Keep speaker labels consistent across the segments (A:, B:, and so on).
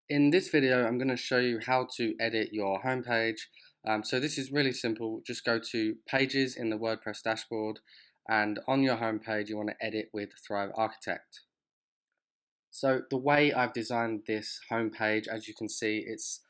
A: In this video, I'm going to show you how to edit your homepage. So this is really simple. Just go to Pages in the WordPress dashboard, and on your homepage, you want to edit with Thrive Architect. So the way I've designed this homepage, as you can see, it's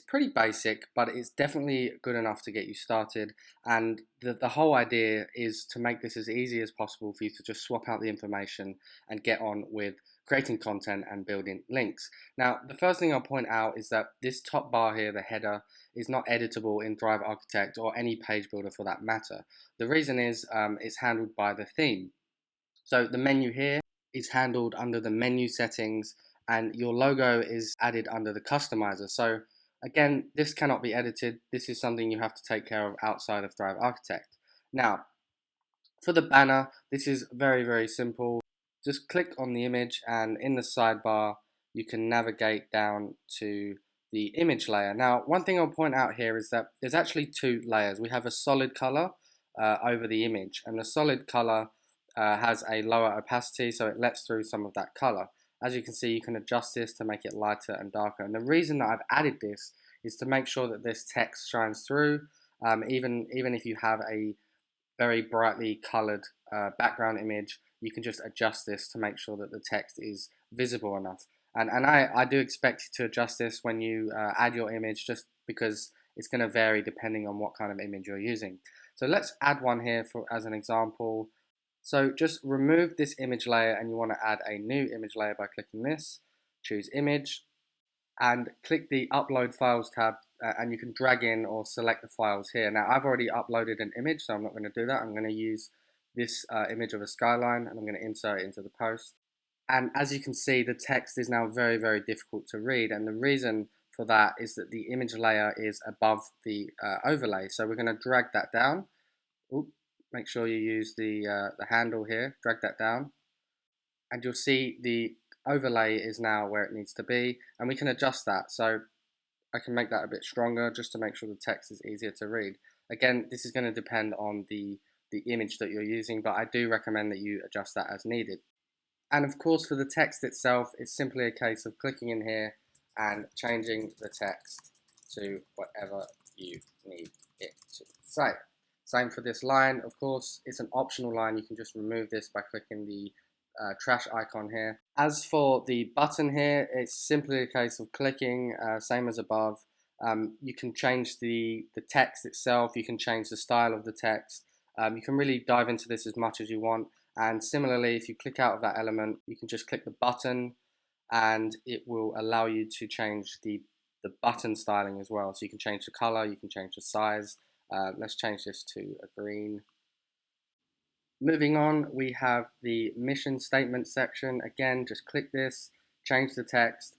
A: pretty basic, but it's definitely good enough to get you started. And the whole idea is to make this as easy as possible for you to just swap out the information and get on with creating content and building links. Now, the first thing I'll point out is that this top bar here, the header, is not editable in Thrive Architect or any page builder for that matter. The reason is it's handled by the theme. So the menu here is handled under the menu settings, and your logo is added under the customizer. So again, this cannot be edited. This is something you have to take care of outside of Thrive Architect. Now, for the banner, this is very, very simple. Just click on the image, and in the sidebar, you can navigate down to the image layer. Now, one thing I'll point out here is that there's actually two layers. We have a solid color over the image, and the solid color has a lower opacity, so it lets through some of that color. As you can see, you can adjust this to make it lighter and darker. And the reason that I've added this is to make sure that this text shines through, even if you have a very brightly colored background image, you can just adjust this to make sure that the text is visible enough. And I do expect you to adjust this when you add your image, just because it's going to vary depending on what kind of image you're using. So let's add one here as an example. So just remove this image layer, and you want to add a new image layer by clicking this, choose image, and click the upload files tab, and you can drag in or select the files here. Now I've already uploaded an image, so I'm not going to do that. I'm going to use this image of a skyline, and I'm going to insert it into the post. And as you can see, the text is now very, very difficult to read, and the reason for that is that the image layer is above the overlay. So we're going to drag that down. Oop, make sure you use the handle here, drag that down, and you'll see the overlay is now where it needs to be, and we can adjust that. So I can make that a bit stronger just to make sure the text is easier to read. Again, this is going to depend on the image that you're using, but I do recommend that you adjust that as needed. And of course, for the text itself, it's simply a case of clicking in here and changing the text to whatever you need it to say. Same for this line. Of course, it's an optional line. You can just remove this by clicking the trash icon here. As for the button here, it's simply a case of clicking, same as above. You can change the text itself. You can change the style of the text. You can really dive into this as much as you want. And similarly, if you click out of that element, you can just click the button, and it will allow you to change the button styling as well. So you can change the color, you can change the size. Let's change this to a green. Moving on, we have the mission statement section. Again, just click this, change the text.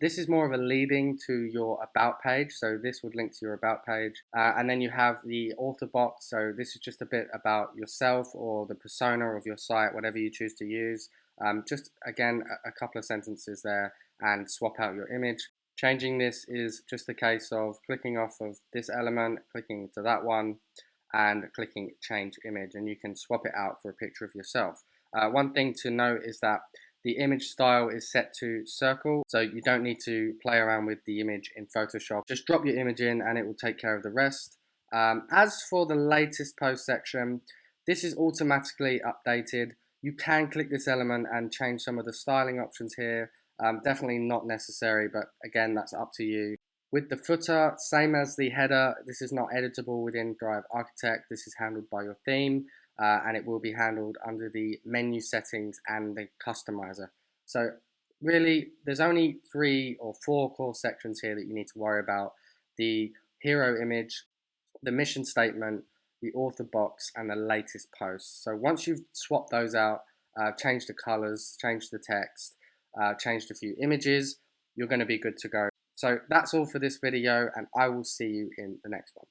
A: This is more of a leading to your about page, so this would link to your about page. And then you have the author box, so this is just a bit about yourself or the persona of your site, whatever you choose to use. Just again, a couple of sentences there, and swap out your image. Changing this is just a case of clicking off of this element, clicking to that one, and clicking change image, and you can swap it out for a picture of yourself. One thing to note is that the image style is set to circle, so you don't need to play around with the image in Photoshop. Just drop your image in and it will take care of the rest. As for the latest post section, this is automatically updated. You can click this element and change some of the styling options here. Definitely not necessary, but again, that's up to you. With the footer, same as the header, this is not editable within Thrive Architect. This is handled by your theme, and it will be handled under the menu settings and the customizer. So really, there's only 3 or 4 core sections here that you need to worry about: the hero image, the mission statement, the author box, and the latest post. So once you've swapped those out, changed the colors, changed the text, changed a few images, you're going to be good to go. So that's all for this video, and I will see you in the next one.